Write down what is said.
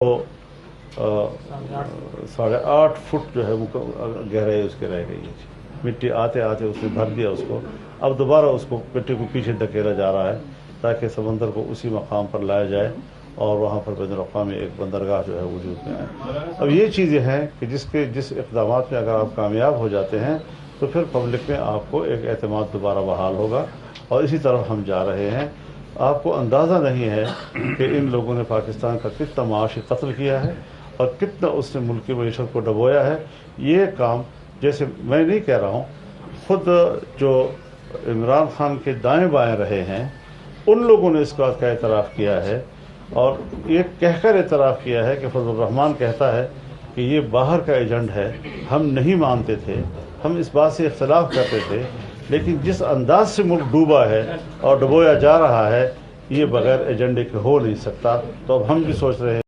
तो 8.5 फुट जो है वो गहराई उसके रह गई है। मिट्टी आते आते उसने भर दिया उसको। अब दोबारा उसको मिट्टी को पीछे धकेला जा रहा है ताकि समंदर को उसी मकाम पर लाया जाए और वहाँ पर बैनुल-अक़वामी एक बंदरगाह जो है वजूद में आए। अब ये चीज़ें हैं कि जिस इक़दाम में अगर आप कामयाब हो जाते हैं तो फिर पब्लिक में आपको एक एतमाद दोबारा बहाल होगा और इसी तरफ हम जा रहे हैं। आपको अंदाज़ा नहीं है कि इन लोगों ने पाकिस्तान का कितना माशी कत्ल किया है और कितना उसने मुल्क की मईशत को डबोया है। ये काम जैसे मैं नहीं कह रहा हूँ, खुद जो इमरान खान के दाएं बाएं रहे हैं उन लोगों ने इस बात का एतराफ़ किया है और ये कहकर एतराफ़ किया है कि फजल रहमान कहता है कि ये बाहर का एजेंट है। हम नहीं मानते थे, हम इस बात से इख्तलाफ करते थे, लेकिन जिस अंदाज से मुल्क डूबा है और डुबोया जा रहा है ये बग़ैर एजेंडे के हो नहीं सकता। तो अब हम भी सोच रहे हैं